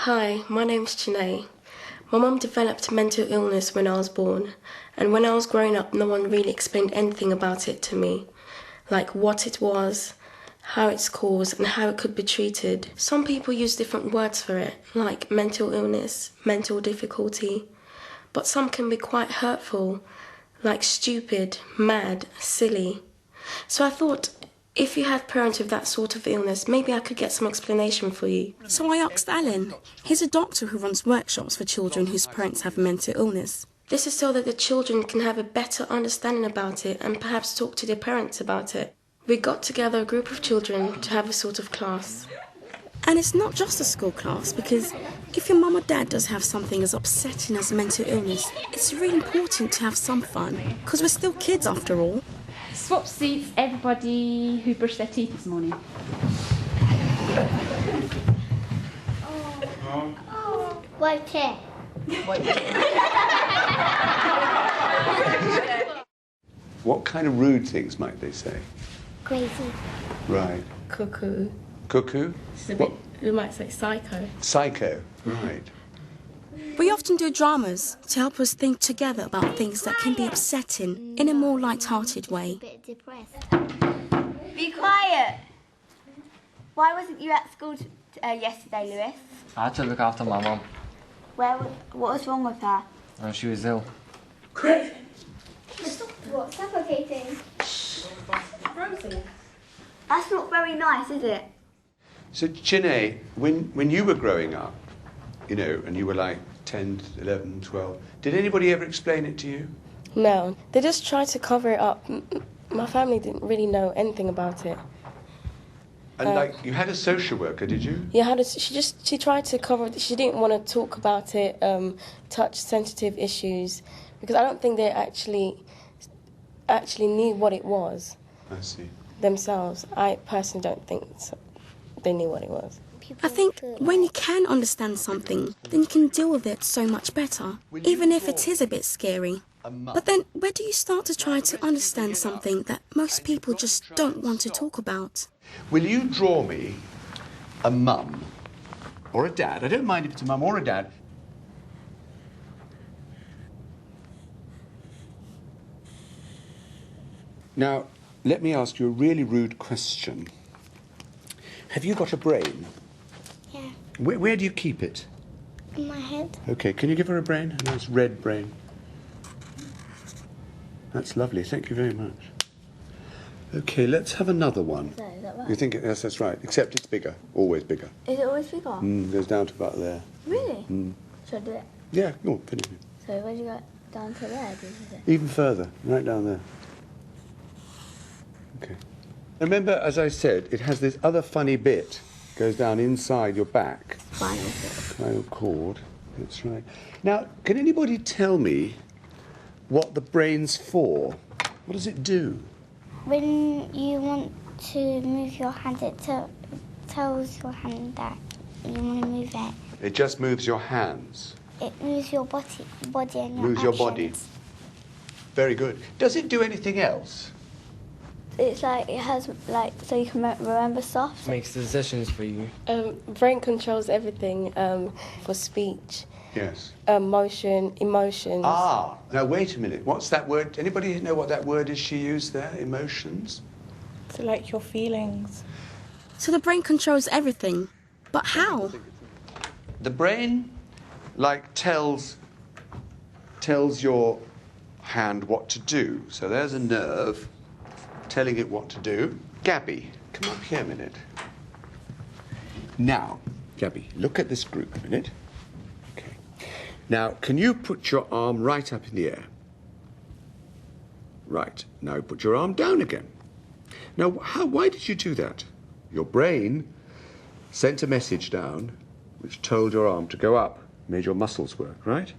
Hi, my name's Chineye. My mum developed mental illness when I was born, and when I was growing up, no one really explained anything about it to me, like what it was, how it's caused, and how it could be treated. Some people use different words for it, like mental illness, mental difficulty, but some can be quite hurtful, like stupid, mad, silly. So I thought, if you have parents with that sort of illness, maybe I could get some explanation for you. So I asked Alan. He's a doctor who runs workshops for children whose parents have mental illness. This is so that the children can have a better understanding about it and perhaps talk to their parents about it. We got together a group of children to have a sort of class. And it's not just a school class, because if your mum or dad does have something as upsetting as mental illness, it's really important to have some fun, because we're still kids after all. Swap seats, everybody who brushed their teeth this morning. White chair. What kind of rude things might they say? Crazy. Right. Cuckoo. Cuckoo? It's a bit, we might say psycho. Psycho. Right. We often do dramas to help us think together about things that can be upsetting in a more light-hearted way. Bit depressed. Be quiet! Why wasn't you at school yesterday, Lewis? I had to look after my mum. What was wrong with her? She was ill. Crazy. What? Suffocating. That's not very nice, is it? So, Chineye, when you were growing up, you know, and you were like 10, 11, 12, did anybody ever explain it to you? No, they just tried to cover it up. My family didn't really know anything about it. And like, you had a social worker, did you? Yeah, she tried to cover it. She didn't want to talk about it, touch sensitive issues, because I don't think they actually knew what it was. I see. Themselves. I personally don't think they knew what it was. I think when you can understand something, then you can deal with it so much better, even if it is a bit scary. But then, where do you start to try to understand something that most people just don't want to talk about? Will you draw me a mum or a dad? I don't mind if it's a mum or a dad. Now, let me ask you a really rude question. Have you got a brain? Yeah. Where do you keep it? In my head. Okay, can you give her a brain? A nice red brain. That's lovely, thank you very much. Okay, let's have another one. So, is that right? You think yes, that's right, except it's bigger, always bigger. Is it always bigger? Goes down to about there. Really? Should I do it? Yeah, go on, put it in. So where'd you go? Down to there, did you say? Even further, right down there. Okay. Remember, as I said, it has this other funny bit. Goes down inside your back. Spinal cord. Spinal cord, that's right. Now, can anybody tell me what the brain's for? What does it do? When you want to move your hand, it tells your hand that you want to move it. It just moves your hands. It moves your body and your Moves your body. actions. Very good. Does it do anything else? It's like, it has, like, so you can remember stuff. Makes decisions for you. Brain controls everything for speech, Yes. emotions. Ah, now wait a minute. What's that word? Anybody know what that word is she used there? Emotions? So like your feelings. So the brain controls everything. But how? The brain, like, tells your hand what to do. So there's a nerve telling it what to do. Gabby, come up here a minute. Now, Gabby, look at this group a minute. Okay. Now, can you put your arm right up in the air? Right. Now put your arm down again. Now, why did you do that? Your brain sent a message down which told your arm to go up, made your muscles work, right?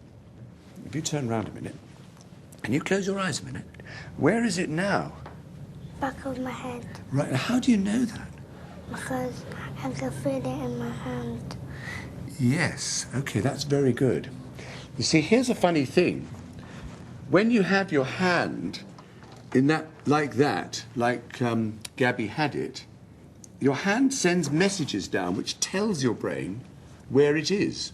If you turn round a minute, and you close your eyes a minute, where is it now? Back of my head. Right, now how do you know that? Because I can feel it in my hand. Yes, okay, that's very good. You see, here's a funny thing. When you have your hand in that, like Gabby had it, your hand sends messages down which tells your brain where it is.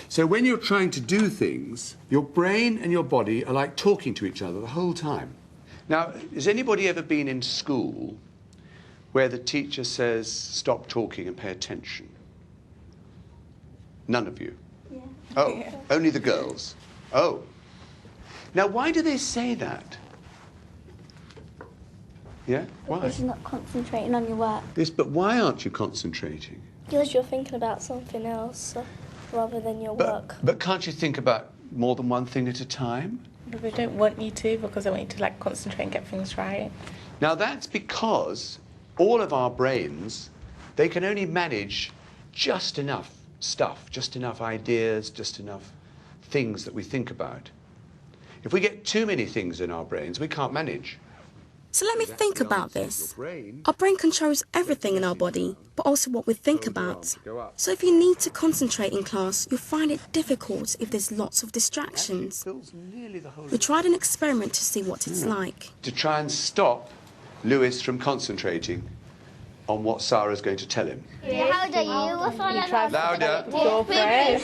So when you're trying to do things, your brain and your body are like talking to each other the whole time. Now, has anybody ever been in school where the teacher says, stop talking and pay attention? None of you? Yeah. Oh, Yeah. Only the girls? Oh. Now, why do they say that? Yeah? Why? Because you're not concentrating on your work. Yes, but why aren't you concentrating? Because you're thinking about something else rather than your work. But can't you think about more than one thing at a time? But they don't want you to, because they want you to like concentrate and get things right. Now, that's because all of our brains, they can only manage just enough stuff, just enough ideas, just enough things that we think about. If we get too many things in our brains, we can't manage. So let me think about this. Our brain controls everything in our body, but also what we think about. So if you need to concentrate in class, you'll find it difficult if there's lots of distractions. We tried an experiment to see what it's like. To try and stop Lewis from concentrating on what Sarah's going to tell him. How do you? What's one of those? Louder. Go for it.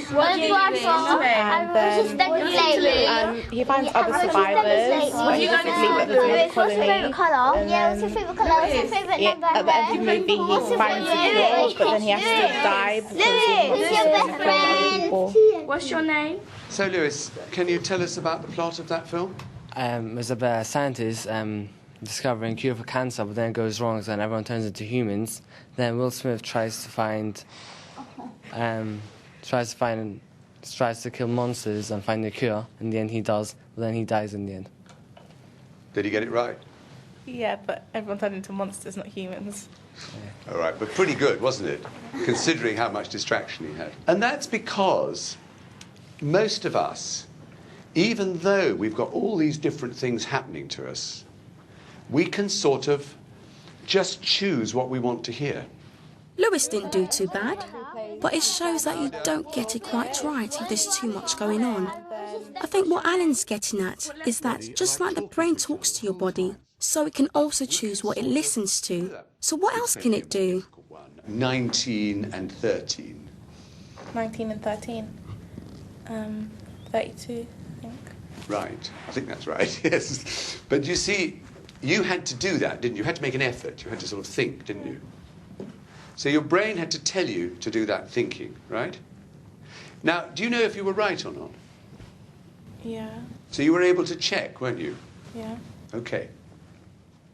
He finds other survivors. What He's basically with his mother colony. colour? Yeah, what's your favourite colour? What's your favourite Yeah, number? at the end of the movie, he finds a cure, but then he has to die because Who's your best friend? What's your name? So, Lewis, can you tell us about the plot of that film? There's a scientist discovering a cure for cancer, but then it goes wrong, so then everyone turns into humans. Then Will Smith tries to kill monsters and find a cure. In the end, he does, but then he dies in the end. Did he get it right? Yeah, but everyone turned into monsters, not humans. Yeah. All right, but pretty good, wasn't it? Considering how much distraction he had. And that's because most of us, even though we've got all these different things happening to us, we can sort of just choose what we want to hear. Lewis didn't do too bad, but it shows that you don't get it quite right if there's too much going on. I think what Alan's getting at is that just like the brain talks to your body, so it can also choose what it listens to. So what else can it do? 19 and 13. 19 and 13. 32, I think. Right, I think that's right, yes. But you see, you had to do that, didn't you? You had to make an effort. You had to sort of think, didn't you? So your brain had to tell you to do that thinking, right? Now, do you know if you were right or not? Yeah. So you were able to check, weren't you? Yeah. Okay.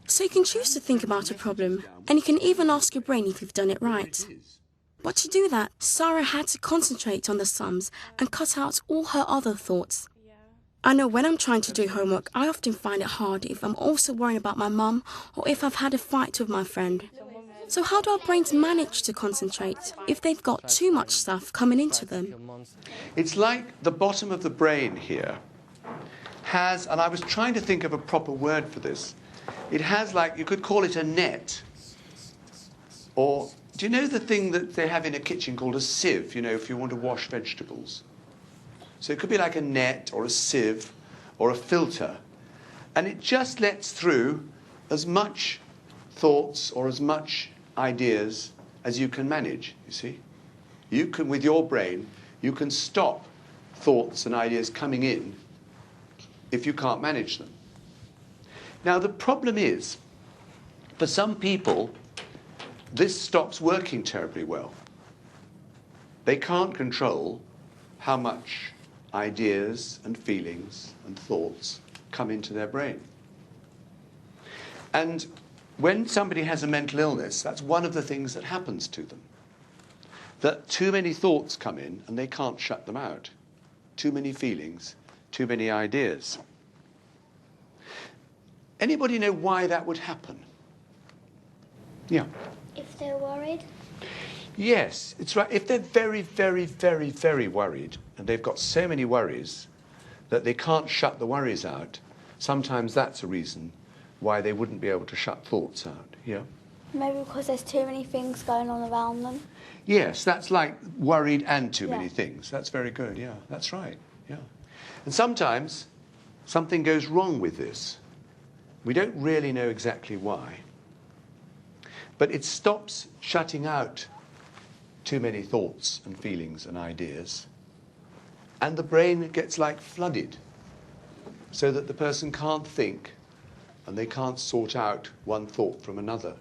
So you can choose to think about a problem, and you can even ask your brain if you've done it right. But to do that, Sarah had to concentrate on the sums and cut out all her other thoughts. I know when I'm trying to do homework, I often find it hard if I'm also worrying about my mum or if I've had a fight with my friend. So how do our brains manage to concentrate if they've got too much stuff coming into them? It's like the bottom of the brain here has, and I was trying to think of a proper word for this, it has like, you could call it a net. Or, do you know the thing that they have in a kitchen called a sieve, you know, if you want to wash vegetables? So it could be like a net or a sieve or a filter. And it just lets through as much thoughts or as much ideas as you can manage, you see. You can, with your brain, you can stop thoughts and ideas coming in if you can't manage them. Now, the problem is, for some people, this stops working terribly well. They can't control how much ideas and feelings and thoughts come into their brain. And when somebody has a mental illness, that's one of the things that happens to them. That too many thoughts come in and they can't shut them out. Too many feelings, too many ideas. Anybody know why that would happen? Yeah. If they're worried? Yes, it's right. If they're very, very, very, very worried, and they've got so many worries that they can't shut the worries out, sometimes that's a reason why they wouldn't be able to shut thoughts out. Yeah? Maybe because there's too many things going on around them. Yes, that's like worried and too many things. That's very good, yeah. That's right, yeah. And sometimes something goes wrong with this. We don't really know exactly why. But it stops shutting out too many thoughts and feelings and ideas, and the brain gets like flooded, so that the person can't think and they can't sort out one thought from another,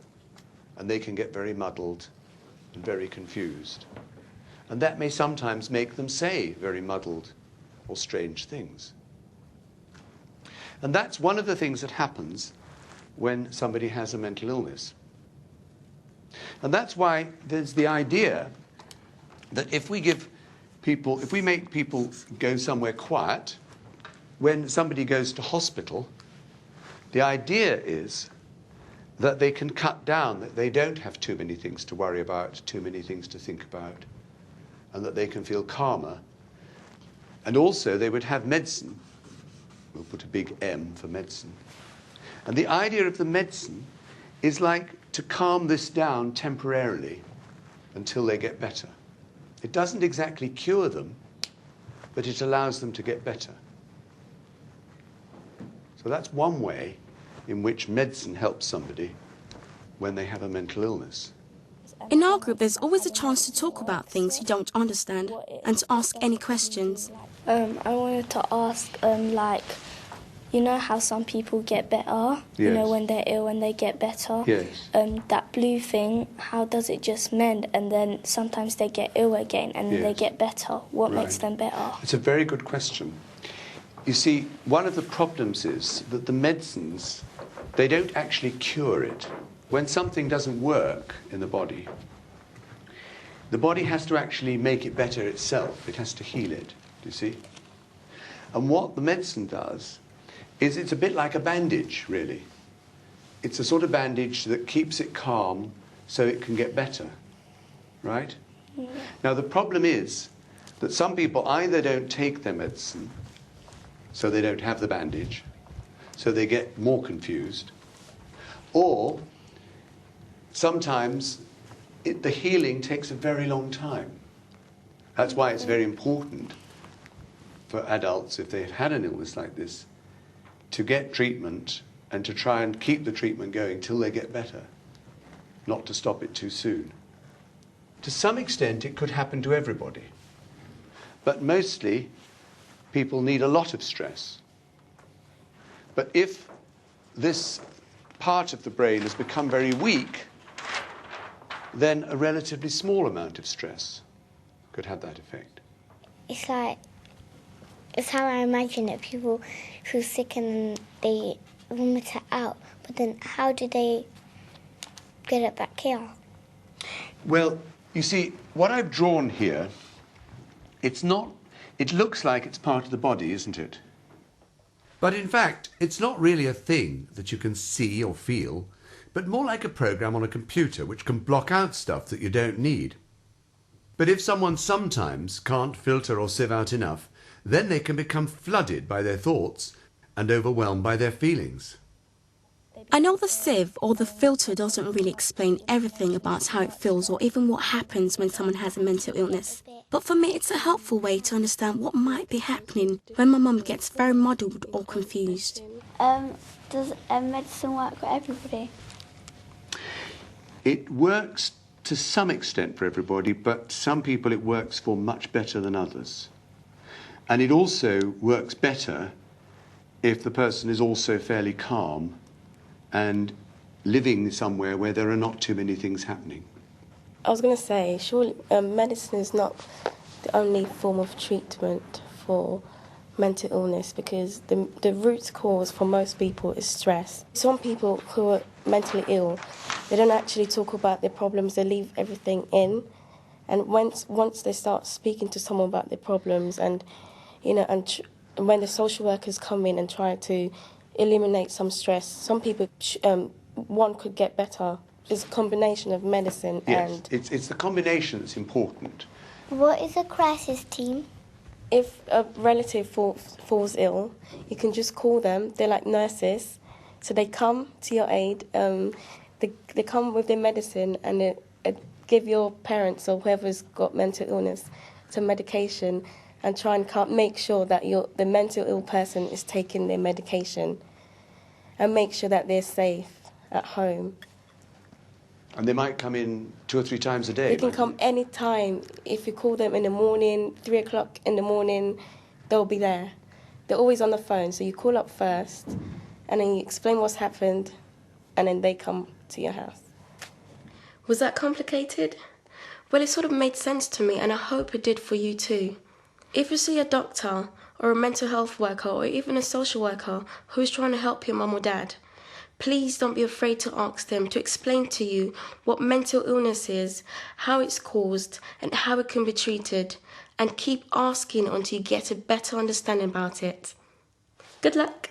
and they can get very muddled and very confused. And that may sometimes make them say very muddled or strange things. And that's one of the things that happens when somebody has a mental illness. And that's why there's the idea that if we make people go somewhere quiet, when somebody goes to hospital, the idea is that they can cut down, that they don't have too many things to worry about, too many things to think about, and that they can feel calmer. And also they would have medicine. We'll put a big M for medicine. And the idea of the medicine is like to calm this down temporarily until they get better. It doesn't exactly cure them, but it allows them to get better. So that's one way in which medicine helps somebody when they have a mental illness. In our group, there's always a chance to talk about things you don't understand and to ask any questions. I wanted to ask, you know how some people get better? Yes. You know, when they're ill and they get better? Yes. That blue thing, how does it just mend? And then sometimes they get ill again and they get better. What makes them better? It's a very good question. You see, one of the problems is that the medicines, they don't actually cure it. When something doesn't work in the body has to actually make it better itself. It has to heal it, do you see? And what the medicine does is it's a bit like a bandage, really. It's a sort of bandage that keeps it calm so it can get better, right? Yeah. Now, the problem is that some people either don't take their medicine, so they don't have the bandage, so they get more confused, or sometimes the healing takes a very long time. That's why it's very important for adults, if they've had an illness like this, to get treatment and to try and keep the treatment going till they get better, not to stop it too soon. To some extent, it could happen to everybody, but mostly people need a lot of stress. But if this part of the brain has become very weak, then a relatively small amount of stress could have that effect. It's how I imagine it. People feel sick and they vomit it out, but then how do they get it back here? Well, you see, what I've drawn here, it looks like it's part of the body, isn't it? But in fact, it's not really a thing that you can see or feel, but more like a program on a computer which can block out stuff that you don't need. But if someone sometimes can't filter or sieve out enough, then they can become flooded by their thoughts and overwhelmed by their feelings. I know the sieve or the filter doesn't really explain everything about how it feels or even what happens when someone has a mental illness. But for me, it's a helpful way to understand what might be happening when my mum gets very muddled or confused. Does medicine work for everybody? It works to some extent for everybody, but some people it works for much better than others. And it also works better if the person is also fairly calm and living somewhere where there are not too many things happening. I was going to say, surely medicine is not the only form of treatment for mental illness, because the root cause for most people is stress. Some people who are mentally ill, they don't actually talk about their problems, they leave everything in. And once they start speaking to someone about their problems and when the social workers come in and try to eliminate some stress, some people, one could get better. It's a combination of medicine and... Yes, it's the combination that's important. What is a crisis team? If a relative falls ill, you can just call them. They're like nurses. So they come to your aid. They come with their medicine and they give your parents or whoever's got mental illness some medication and try and make sure that the mental ill person is taking their medication and make sure that they're safe at home. And they might come in 2 or 3 times a day? They can come any time. If you call them in the morning, 3 o'clock in the morning, they'll be there. They're always on the phone, so you call up first, and then you explain what's happened, and then they come to your house. Was that complicated? Well, it sort of made sense to me, and I hope it did for you too. If you see a doctor, or a mental health worker, or even a social worker who's trying to help your mum or dad, please don't be afraid to ask them to explain to you what mental illness is, how it's caused, and how it can be treated, and keep asking until you get a better understanding about it. Good luck!